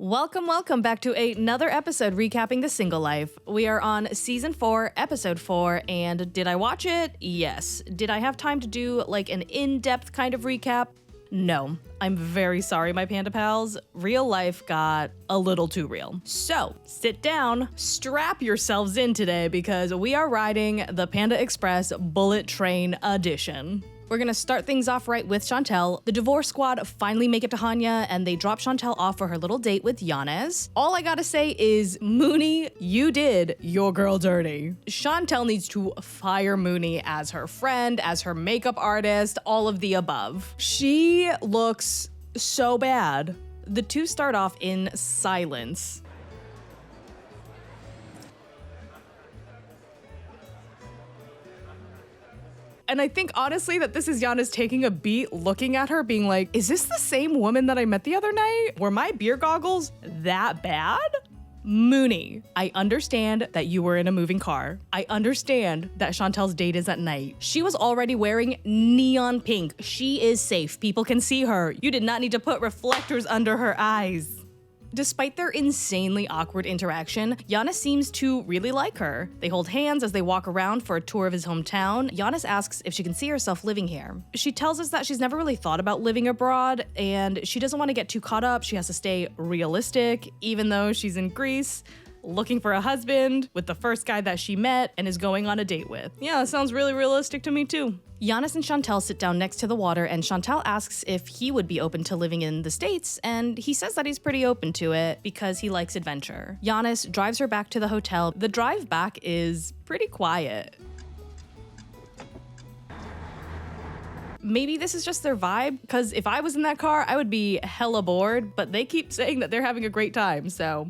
Welcome back to another episode recapping The Single Life. We are on season 4, episode 4, and did I watch it? Yes. Did I have time to do like an in-depth kind of recap? No. I'm very sorry, my panda pals. Real life got a little too real. So, sit down, strap yourselves in today because we are riding the Panda Express Bullet Train Edition. We're gonna start things off right with Chantel. The divorce squad finally make it to Hanya and they drop Chantel off for her little date with Giannis. All I gotta say is, Mooney, you did your girl dirty. Chantel needs to fire Mooney as her friend, as her makeup artist, all of the above. She looks so bad. The two start off in silence. And I think, honestly, that this is Giannis taking a beat, looking at her, being like, is this the same woman that I met the other night? Were my beer goggles that bad? Mooney, I understand that you were in a moving car. I understand that Chantel's date is at night. She was already wearing neon pink. She is safe. People can see her. You did not need to put reflectors under her eyes. Despite their insanely awkward interaction, Giannis seems to really like her. They hold hands as they walk around for a tour of his hometown. Giannis asks if she can see herself living here. She tells us that she's never really thought about living abroad, and she doesn't want to get too caught up. She has to stay realistic, even though she's in Greece, looking for a husband with the first guy that she met and is going on a date with. Yeah, that sounds really realistic to me too. Giannis and Chantel sit down next to the water, and Chantel asks if he would be open to living in the States, and he says that he's pretty open to it because he likes adventure. Giannis drives her back to the hotel. The drive back is pretty quiet. Maybe this is just their vibe, because if I was in that car, I would be hella bored, but they keep saying that they're having a great time, so...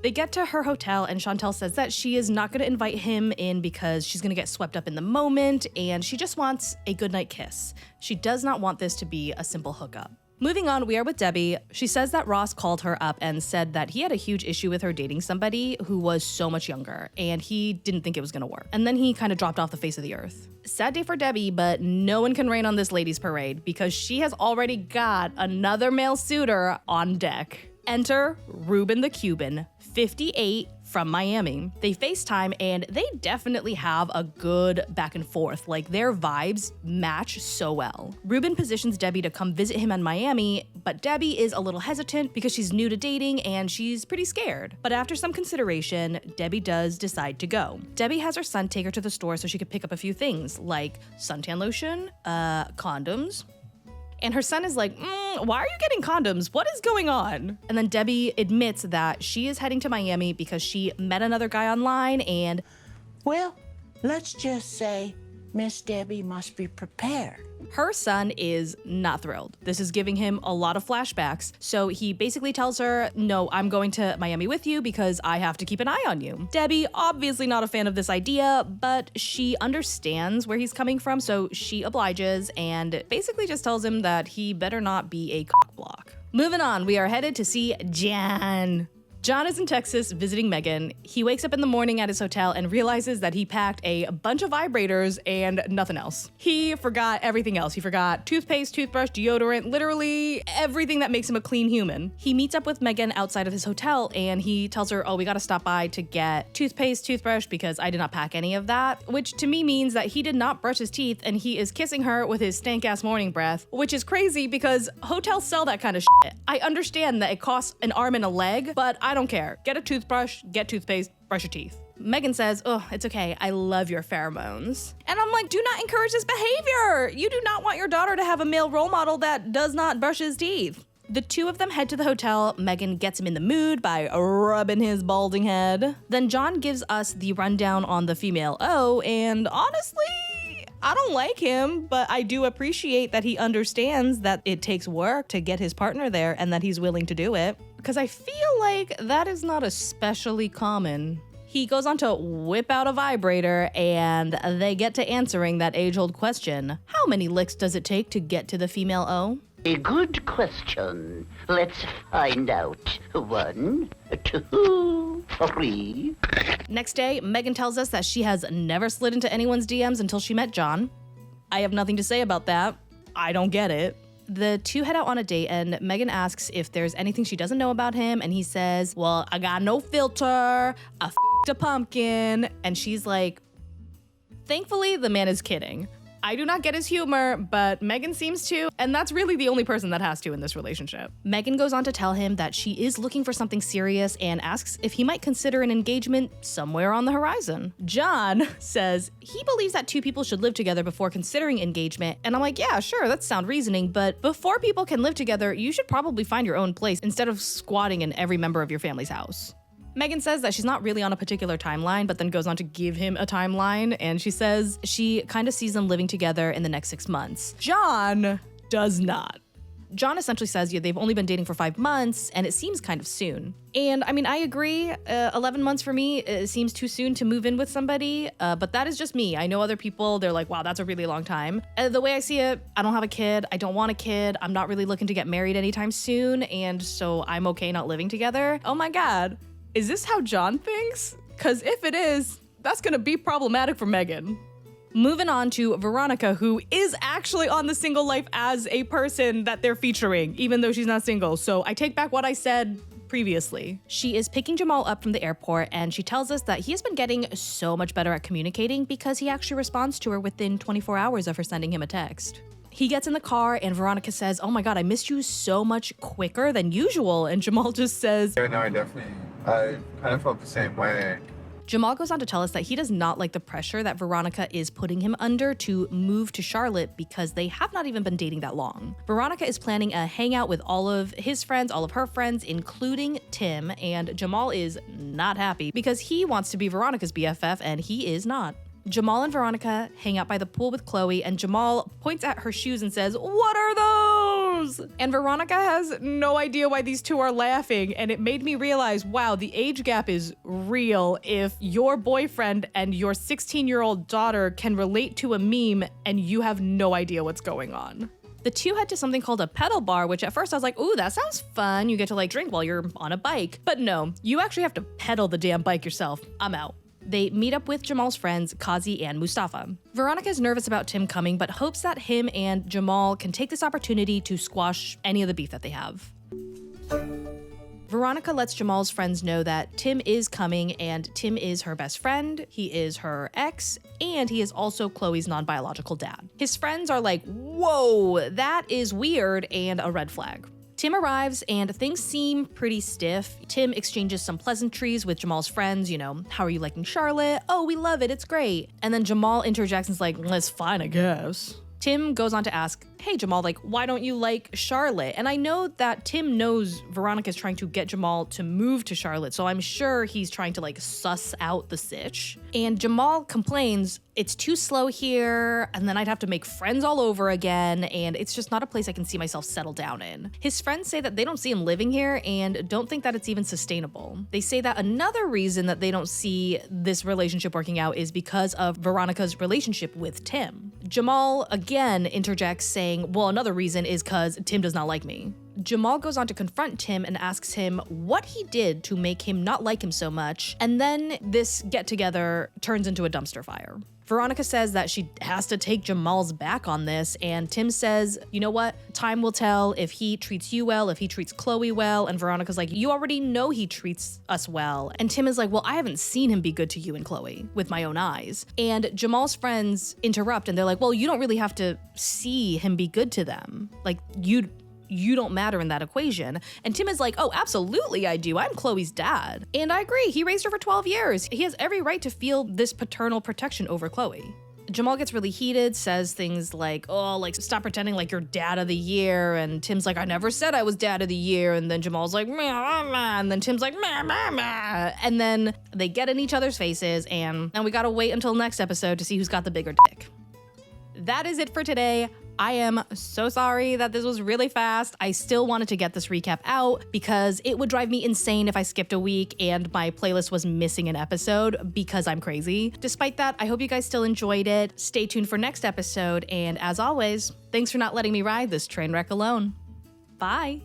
They get to her hotel and Chantel says that she is not going to invite him in because she's going to get swept up in the moment and she just wants a goodnight kiss. She does not want this to be a simple hookup. Moving on, we are with Debbie. She says that Ross called her up and said that he had a huge issue with her dating somebody who was so much younger and he didn't think it was going to work. And then he kind of dropped off the face of the earth. Sad day for Debbie, but no one can rain on this ladies' parade because she has already got another male suitor on deck. Enter Ruben the Cuban, 58, from Miami. They FaceTime and they definitely have a good back and forth. Like, their vibes match so well. Ruben positions Debbie to come visit him in Miami, but Debbie is a little hesitant because she's new to dating and she's pretty scared. But after some consideration, Debbie does decide to go. Debbie has her son take her to the store so she could pick up a few things like suntan lotion, condoms. And her son is like, why are you getting condoms? What is going on? And then Debbie admits that she is heading to Miami because she met another guy online and... Well, let's just say Miss Debbie must be prepared. Her son is not thrilled. This is giving him a lot of flashbacks. So he basically tells her, no, I'm going to Miami with you because I have to keep an eye on you. Debbie, obviously not a fan of this idea, but she understands where he's coming from, so she obliges and basically just tells him that he better not be a cockblock. Moving on, we are headed to see John. John is in Texas visiting Megan. He wakes up in the morning at his hotel and realizes that he packed a bunch of vibrators and nothing else. He forgot everything else. He forgot toothpaste, toothbrush, deodorant, literally everything that makes him a clean human. He meets up with Megan outside of his hotel and he tells her, oh, we gotta stop by to get toothpaste, toothbrush because I did not pack any of that, which to me means that he did not brush his teeth and he is kissing her with his stank-ass morning breath, which is crazy because hotels sell that kind of shit. I understand that it costs an arm and a leg, but I don't care. Get a toothbrush, get toothpaste, brush your teeth. Megan says, oh, it's okay. I love your pheromones. And I'm like, do not encourage this behavior. You do not want your daughter to have a male role model that does not brush his teeth. The two of them head to the hotel. Megan gets him in the mood by rubbing his balding head. Then John gives us the rundown on the female O, and honestly, I don't like him, but I do appreciate that he understands that it takes work to get his partner there and that he's willing to do it. Because I feel like that is not especially common. He goes on to whip out a vibrator and they get to answering that age-old question. How many licks does it take to get to the female O? A good question. Let's find out. 1, 2, 3. Next day, Megan tells us that she has never slid into anyone's DMs until she met John. I have nothing to say about that. I don't get it. The two head out on a date, and Megan asks if there's anything she doesn't know about him, and he says, well, I got no filter, I f***ed a pumpkin, and she's like, thankfully, the man is kidding. I do not get his humor, but Megan seems to, and that's really the only person that has to in this relationship. Megan goes on to tell him that she is looking for something serious and asks if he might consider an engagement somewhere on the horizon. John says he believes that two people should live together before considering engagement, and I'm like, yeah, sure, that's sound reasoning, but before people can live together, you should probably find your own place instead of squatting in every member of your family's house. Megan says that she's not really on a particular timeline, but then goes on to give him a timeline, and she says she kind of sees them living together in the next 6 months. John does not. John essentially says, yeah, they've only been dating for 5 months, and it seems kind of soon. And I mean, I agree, 11 months for me, it seems too soon to move in with somebody, but that is just me. I know other people, they're like, wow, that's a really long time. The way I see it, I don't have a kid, I don't want a kid, I'm not really looking to get married anytime soon, and so I'm okay not living together. Oh my God. Is this how John thinks? Because if it is, that's gonna be problematic for Megan. Moving on to Veronica, who is actually on the single life as a person that they're featuring, even though she's not single. So I take back what I said previously. She is picking Jamal up from the airport, and she tells us that he has been getting so much better at communicating because he actually responds to her within 24 hours of her sending him a text. He gets in the car and Veronica says, oh my God, I missed you so much quicker than usual. And Jamal just says, Yeah, no, I kind of felt the same way. Jamal goes on to tell us that he does not like the pressure that Veronica is putting him under to move to Charlotte because they have not even been dating that long. Veronica is planning a hangout with all of his friends, all of her friends, including Tim, and Jamal is not happy because he wants to be Veronica's BFF and he is not. Jamal and Veronica hang out by the pool with Chloe, and Jamal points at her shoes and says, what are those? And Veronica has no idea why these two are laughing, and it made me realize, wow, the age gap is real if your boyfriend and your 16-year-old daughter can relate to a meme and you have no idea what's going on. The two head to something called a pedal bar, which at first I was like, ooh, that sounds fun. You get to like drink while you're on a bike. But no, you actually have to pedal the damn bike yourself. I'm out. They meet up with Jamal's friends, Kazi and Mustafa. Veronica is nervous about Tim coming, but hopes that him and Jamal can take this opportunity to squash any of the beef that they have. Veronica lets Jamal's friends know that Tim is coming, and Tim is her best friend, he is her ex, and he is also Chloe's non-biological dad. His friends are like, whoa, that is weird, and a red flag. Tim arrives and things seem pretty stiff. Tim exchanges some pleasantries with Jamal's friends, you know, how are you liking Charlotte? Oh, we love it, it's great. And then Jamal interjects and's like, well, it's fine, I guess. Tim goes on to ask, hey Jamal, like, why don't you like Charlotte? And I know that Tim knows Veronica's trying to get Jamal to move to Charlotte, so I'm sure he's trying to like suss out the sitch. And Jamal complains, it's too slow here, and then I'd have to make friends all over again, and it's just not a place I can see myself settle down in. His friends say that they don't see him living here and don't think that it's even sustainable. They say that another reason that they don't see this relationship working out is because of Veronica's relationship with Tim. Jamal again interjects saying, well, another reason is because Tim does not like me. Jamal goes on to confront Tim and asks him what he did to make him not like him so much, and then this get-together turns into a dumpster fire. Veronica says that she has to take Jamal's back on this, and Tim says, you know what? Time will tell if he treats you well, if he treats Chloe well, and Veronica's like, you already know he treats us well. And Tim is like, well, I haven't seen him be good to you and Chloe with my own eyes. And Jamal's friends interrupt, and they're like, well, you don't really have to see him be good to them. Like, you don't matter in that equation. And Tim is like, oh, absolutely I do. I'm Chloe's dad. And I agree, he raised her for 12 years. He has every right to feel this paternal protection over Chloe. Jamal gets really heated, says things like, oh, like, stop pretending like you're dad of the year. And Tim's like, I never said I was dad of the year. And then Jamal's like, meh, meh, meh. And then Tim's like, meh, meh, meh. And then they get in each other's faces, and we gotta wait until next episode to see who's got the bigger dick. That is it for today. I am so sorry that this was really fast. I still wanted to get this recap out because it would drive me insane if I skipped a week and my playlist was missing an episode because I'm crazy. Despite that, I hope you guys still enjoyed it. Stay tuned for next episode, and as always, thanks for not letting me ride this train wreck alone. Bye.